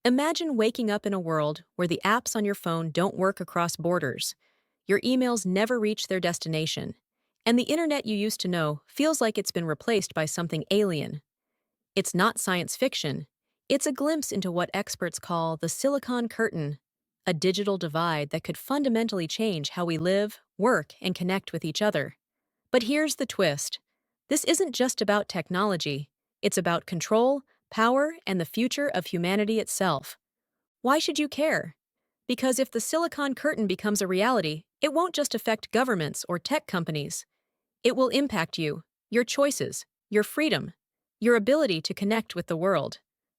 Imagine waking up in a world where the apps on your phone don't work across borders, your emails never reach their destination, and the internet you used to know feels like it's been replaced by something alien. It's not science fiction, it's a glimpse into what experts call the Silicon Curtain, a digital divide that could fundamentally change how we live, work, and connect with each other. But here's the twist: this isn't just about technology, it's about control, power, and the future of humanity itself. Why should you care? Because if the Silicon Curtain becomes a reality, it won't just affect governments or tech companies. It will impact you, your choices, your freedom, your ability to connect with the world.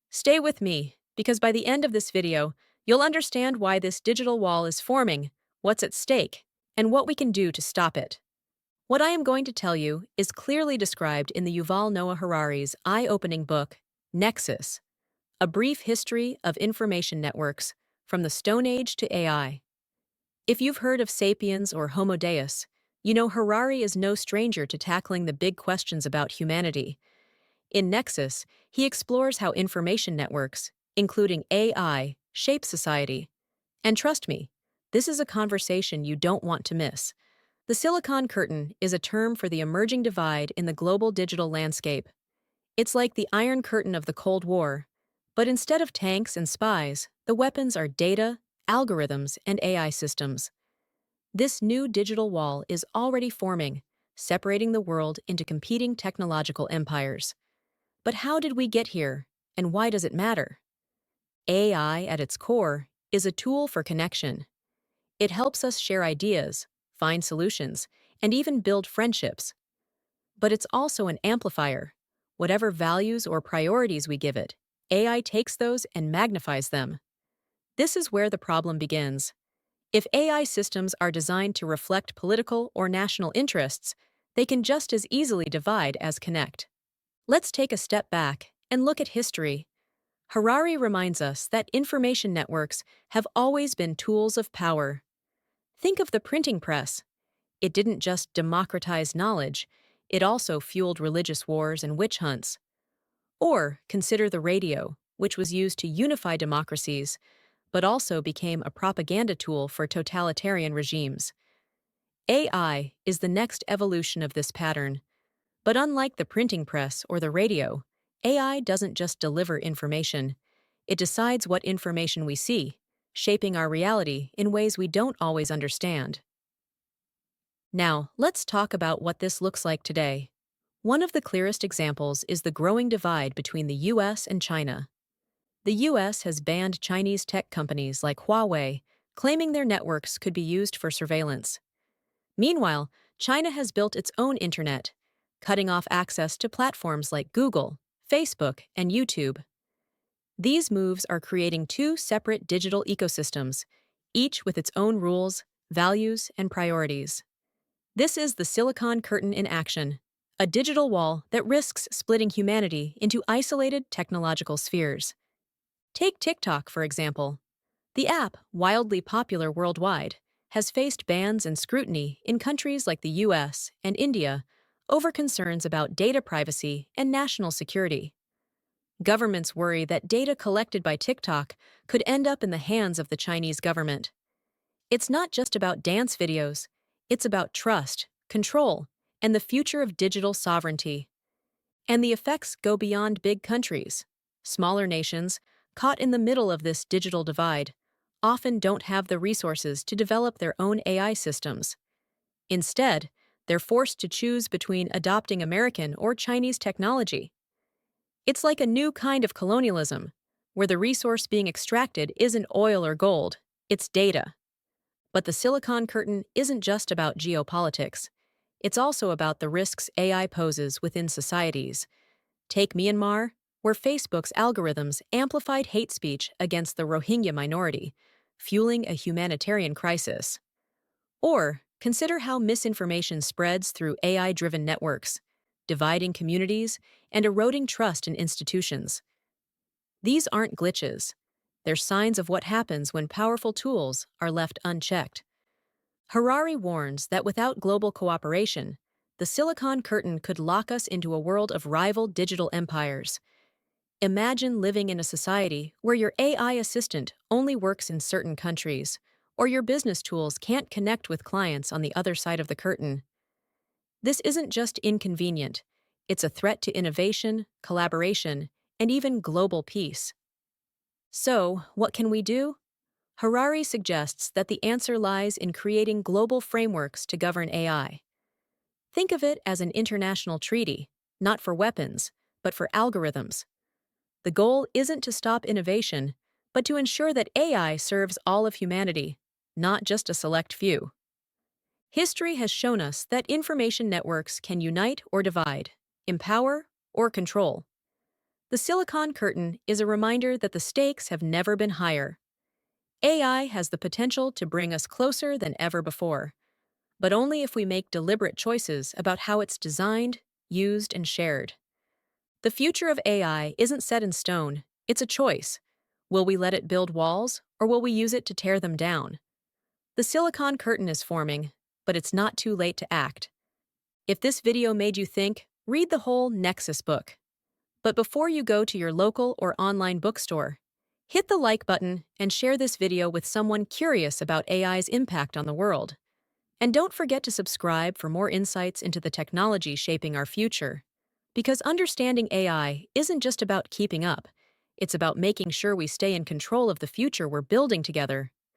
Stay with me, because by the end of this video, you'll understand why this digital wall is forming, what's at stake, and what we can do to stop it. What I am going to tell you is clearly described in the Yuval Noah Harari's eye-opening book, Nexus, A Brief History of Information Networks, from the Stone Age to AI. If you've heard of Sapiens or Homo Deus, you know Harari is no stranger to tackling the big questions about humanity. In Nexus, he explores how information networks, including AI, shape society. And trust me, this is a conversation you don't want to miss. The Silicon Curtain is a term for the emerging divide in the global digital landscape. It's like the Iron Curtain of the Cold War, but instead of tanks and spies, the weapons are data, algorithms, and AI systems. This new digital wall is already forming, separating the world into competing technological empires. But how did we get here, and why does it matter? AI, at its core, is a tool for connection. It helps us share ideas, find solutions, and even build friendships. But it's also an amplifier. Whatever values or priorities we give it, AI takes those and magnifies them. This is where the problem begins. If AI systems are designed to reflect political or national interests, they can just as easily divide as connect. Let's take a step back and look at history. Harari reminds us that information networks have always been tools of power. Think of the printing press. It didn't just democratize knowledge, it also fueled religious wars and witch hunts. Or consider the radio, which was used to unify democracies, but also became a propaganda tool for totalitarian regimes. AI is the next evolution of this pattern. But unlike the printing press or the radio, AI doesn't just deliver information. It decides what information we see, shaping our reality in ways we don't always understand. Now, let's talk about what this looks like today. One of the clearest examples is the growing divide between the US and China. The US has banned Chinese tech companies like Huawei, claiming their networks could be used for surveillance. Meanwhile, China has built its own internet, cutting off access to platforms like Google, Facebook, and YouTube. These moves are creating two separate digital ecosystems, each with its own rules, values, and priorities. This is the Silicon Curtain in action, a digital wall that risks splitting humanity into isolated technological spheres. Take TikTok, for example. The app, wildly popular worldwide, has faced bans and scrutiny in countries like the US and India over concerns about data privacy and national security. Governments worry that data collected by TikTok could end up in the hands of the Chinese government. It's not just about dance videos, it's about trust, control, and the future of digital sovereignty. And the effects go beyond big countries. Smaller nations, caught in the middle of this digital divide, often don't have the resources to develop their own AI systems. Instead, they're forced to choose between adopting American or Chinese technology. It's like a new kind of colonialism, where the resource being extracted isn't oil or gold, it's data. But the Silicon Curtain isn't just about geopolitics. It's also about the risks AI poses within societies. Take Myanmar, where Facebook's algorithms amplified hate speech against the Rohingya minority, fueling a humanitarian crisis. Or consider how misinformation spreads through AI-driven networks, dividing communities and eroding trust in institutions. These aren't glitches. They're signs of what happens when powerful tools are left unchecked. Harari warns that without global cooperation, the Silicon Curtain could lock us into a world of rival digital empires. Imagine living in a society where your AI assistant only works in certain countries, or your business tools can't connect with clients on the other side of the curtain. This isn't just inconvenient, it's a threat to innovation, collaboration, and even global peace. So, what can we do? Harari suggests that the answer lies in creating global frameworks to govern AI. Think of it as an international treaty, not for weapons, but for algorithms. The goal isn't to stop innovation, but to ensure that AI serves all of humanity, not just a select few. History has shown us that information networks can unite or divide, empower or control. The Silicon Curtain is a reminder that the stakes have never been higher. AI has the potential to bring us closer than ever before, but only if we make deliberate choices about how it's designed, used, and shared. The future of AI isn't set in stone, it's a choice. Will we let it build walls, or will we use it to tear them down? The Silicon Curtain is forming, but it's not too late to act. If this video made you think, read the whole Nexus book. But before you go to your local or online bookstore, hit the like button and share this video with someone curious about AI's impact on the world. And don't forget to subscribe for more insights into the technology shaping our future. Because understanding AI isn't just about keeping up, it's about making sure we stay in control of the future we're building together.